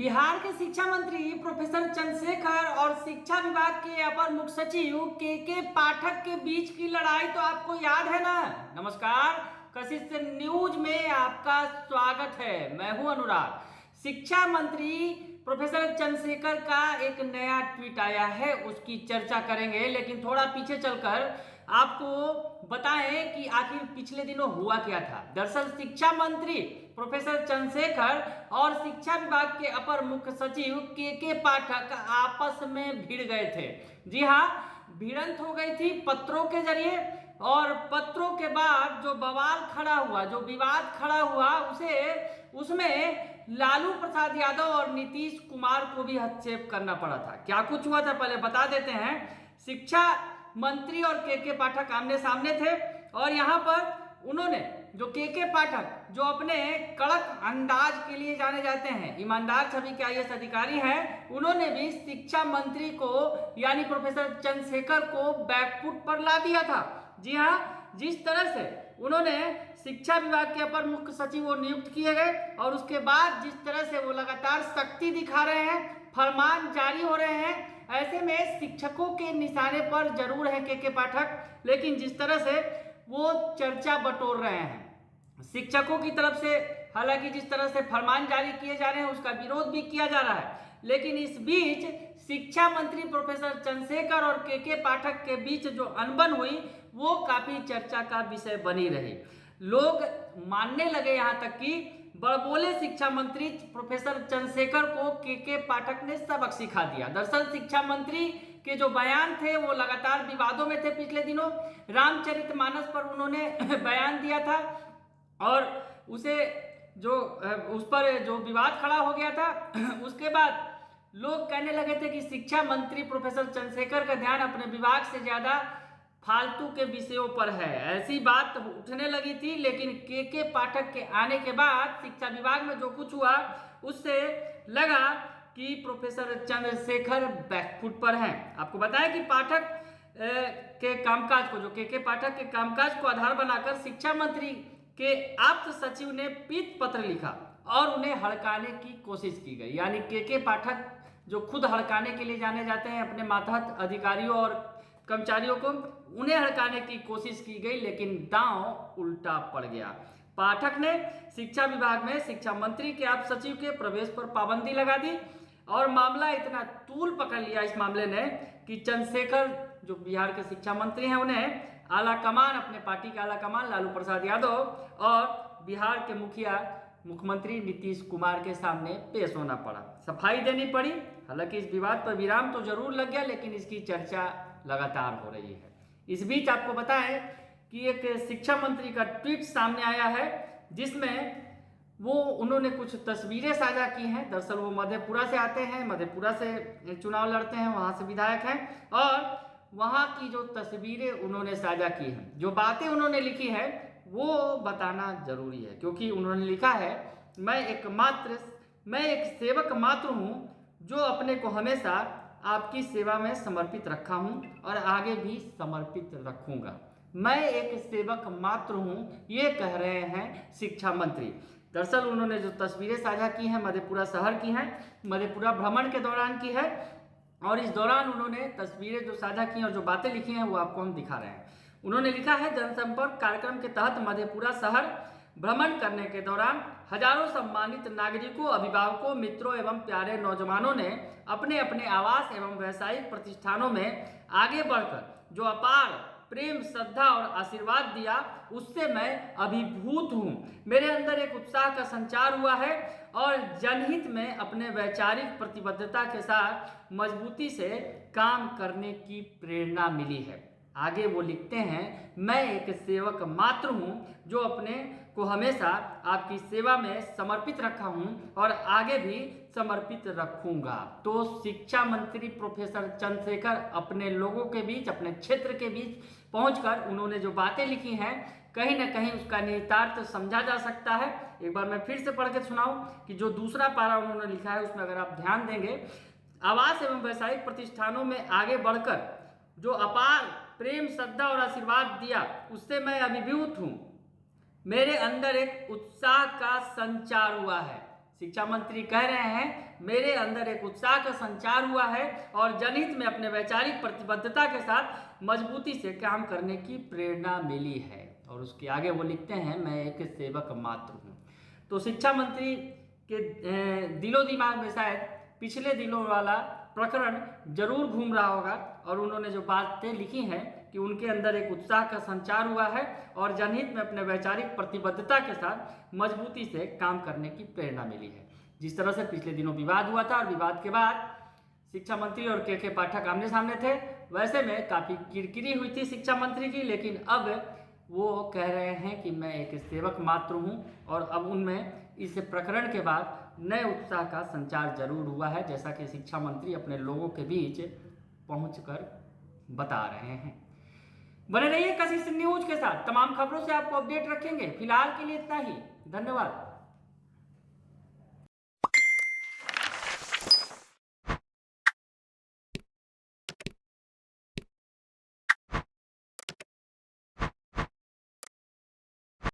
बिहार के शिक्षा मंत्री प्रोफेसर चंद्रशेखर और शिक्षा विभाग के अपर मुख्य सचिव के पाठक के बीच की लड़ाई तो आपको याद है ना। नमस्कार, कशिश न्यूज में आपका स्वागत है। मैं हूं अनुराग। शिक्षा मंत्री प्रोफेसर चंद्रशेखर का एक नया ट्वीट आया है, उसकी चर्चा करेंगे, लेकिन थोड़ा पीछे चलकर आपको बताएं कि आखिर पिछले दिनों हुआ क्या था। दरअसल शिक्षा मंत्री प्रोफेसर चंद्रशेखर और शिक्षा विभाग के अपर मुख्य सचिव के पाठक आपस में भिड़ गए थे। जी हाँ, भिड़ंत हो गई थी पत्रों के जरिए, और पत्रों के बाद जो बवाल खड़ा हुआ, जो विवाद खड़ा हुआ, उसमें लालू प्रसाद यादव और नीतीश कुमार को भी हस्तक्षेप करना पड़ा था। क्या कुछ हुआ था पहले बता देते हैं। शिक्षा मंत्री और के पाठक आमने सामने थे, और यहाँ पर उन्होंने जो के पाठक जो अपने कड़क अंदाज के लिए जाने जाते हैं, ईमानदार छवि के आईएएस अधिकारी हैं, उन्होंने भी शिक्षा मंत्री को यानी प्रोफेसर चंद्रशेखर को बैकफुट पर ला दिया था। जी हाँ, जिस तरह से उन्होंने शिक्षा विभाग के अपर मुख्य सचिव वो नियुक्त किए गए, और उसके बाद जिस तरह से वो लगातार शक्ति दिखा रहे हैं, फरमान जारी हो रहे हैं, ऐसे में शिक्षकों के निशाने पर जरूर है के पाठक, लेकिन जिस तरह से वो चर्चा बटोर रहे हैं शिक्षकों की तरफ से, हालांकि जिस तरह से फरमान जारी किए जा रहे हैं उसका विरोध भी किया जा रहा है, लेकिन इस बीच शिक्षा मंत्री प्रोफेसर चंद्रशेखर और के पाठक के बीच जो अनबन हुई वो काफी चर्चा का विषय बनी रही। लोग मानने लगे यहाँ तक कि बड़बोले शिक्षा मंत्री प्रोफेसर चंद्रशेखर को के पाठक ने सबक सिखा दिया। दरअसल शिक्षा मंत्री के जो बयान थे वो लगातार विवादों में थे। पिछले दिनों रामचरितमानस पर उन्होंने बयान दिया था, और उस पर जो विवाद खड़ा हो गया था, उसके बाद लोग कहने लगे थे कि शिक्षा मंत्री प्रोफेसर चंद्रशेखर का ध्यान अपने विभाग से ज्यादा फालतू के विषयों पर है, ऐसी बात उठने लगी थी। लेकिन के पाठक के आने के बाद शिक्षा विभाग में जो कुछ हुआ उससे लगा कि प्रोफेसर चंद्रशेखर बैकफुट पर हैं। आपको बताएं कि पाठक के कामकाज को, जो के पाठक के कामकाज को आधार बनाकर शिक्षा मंत्री के आप्त सचिव ने पीत पत्र लिखा और उन्हें हड़काने की कोशिश की गई। यानी के पाठक जो खुद हड़काने के लिए जाने जाते हैं अपने मातहत अधिकारियों और कर्मचारियों को, उन्हें हड़काने की कोशिश की गई, लेकिन दांव उल्टा पड़ गया। पाठक ने शिक्षा विभाग में शिक्षा मंत्री के आप सचिव के प्रवेश पर पाबंदी लगा दी, और मामला इतना तूल पकड़ लिया इस मामले ने कि चंद्रशेखर जो बिहार के शिक्षा मंत्री हैं उन्हें आला कमान, अपने पार्टी के आला कमान लालू प्रसाद यादव और बिहार के मुख्यमंत्री नीतीश कुमार के सामने पेश होना पड़ा, सफाई देनी पड़ी। हालांकि इस विवाद पर विराम तो जरूर लग गया, लेकिन इसकी चर्चा लगातार हो रही है। इस बीच आपको बताएं कि एक शिक्षा मंत्री का ट्वीट सामने आया है, जिसमें उन्होंने कुछ तस्वीरें साझा की हैं। दरअसल वो मधेपुरा से आते हैं, मधेपुरा से चुनाव लड़ते हैं, वहां से विधायक हैं, और वहां की जो तस्वीरें उन्होंने साझा की हैं, जो बातें उन्होंने लिखी है वो बताना जरूरी है, क्योंकि उन्होंने लिखा है, मैं एक सेवक मात्र हूं जो अपने को हमेशा आपकी सेवा में समर्पित रखा हूं और आगे भी समर्पित रखूंगा। मैं एक सेवक मात्र हूं, ये कह रहे हैं शिक्षा मंत्री। दरअसल उन्होंने जो तस्वीरें साझा की हैं मधेपुरा शहर की हैं, मधेपुरा भ्रमण के दौरान की है, और इस दौरान उन्होंने तस्वीरें जो साझा की और जो बातें लिखी हैं वो आपको हम दिखा रहे हैं। उन्होंने लिखा है, जनसंपर्क कार्यक्रम के तहत मधेपुरा शहर भ्रमण करने के दौरान हजारों सम्मानित नागरिकों, अभिभावकों, मित्रों एवं प्यारे नौजवानों ने अपने अपने आवास एवं व्यावसायिक प्रतिष्ठानों में आगे बढ़कर जो अपार प्रेम, श्रद्धा और आशीर्वाद दिया, उससे मैं अभिभूत हूँ। मेरे अंदर एक उत्साह का संचार हुआ है और जनहित में अपने वैचारिक प्रतिबद्धता के साथ मजबूती से काम करने की प्रेरणा मिली है। आगे वो लिखते हैं, मैं एक सेवक मात्र हूँ जो अपने को हमेशा आपकी सेवा में समर्पित रखा हूँ और आगे भी समर्पित रखूंगा। तो शिक्षा मंत्री प्रोफेसर चंद्रशेखर अपने लोगों के बीच, अपने क्षेत्र के बीच पहुंचकर उन्होंने जो बातें लिखी हैं, कहीं ना कहीं उसका निहितार्थ समझा जा सकता है। एक बार मैं फिर से पढ़ के सुनाऊं कि जो दूसरा पारा उन्होंने लिखा है उसमें अगर आप ध्यान देंगे, आवास एवं व्यावसायिक प्रतिष्ठानों में आगे बढ़कर जो अपार प्रेम, श्रद्धा और आशीर्वाद दिया, उससे मैं अभिभूत हूँ। मेरे अंदर एक उत्साह का संचार हुआ है। शिक्षा मंत्री कह रहे हैं मेरे अंदर एक उत्साह का संचार हुआ है और जनहित में अपने वैचारिक प्रतिबद्धता के साथ मजबूती से काम करने की प्रेरणा मिली है। और उसके आगे वो लिखते हैं मैं एक सेवक मात्र हूँ। तो शिक्षा मंत्री के दिलो दिमाग में शायद पिछले दिनों वाला प्रकरण जरूर घूम रहा होगा और उन्होंने जो बातें लिखी हैं कि उनके अंदर एक उत्साह का संचार हुआ है और जनहित में अपने वैचारिक प्रतिबद्धता के साथ मजबूती से काम करने की प्रेरणा मिली है। जिस तरह से पिछले दिनों विवाद हुआ था और विवाद के बाद शिक्षा मंत्री और के पाठक आमने सामने थे, वैसे में काफ़ी किरकिरी हुई थी शिक्षा मंत्री की, लेकिन अब वो कह रहे हैं कि मैं एक सेवक मात्र हूँ और अब उनमें इस प्रकरण के बाद नए उत्साह का संचार जरूर हुआ है, जैसा कि शिक्षा मंत्री अपने लोगों के बीच पहुंचकर बता रहे हैं। बने रहिए कशिश न्यूज के साथ, तमाम खबरों से आपको अपडेट रखेंगे। फिलहाल के लिए इतना ही, धन्यवाद।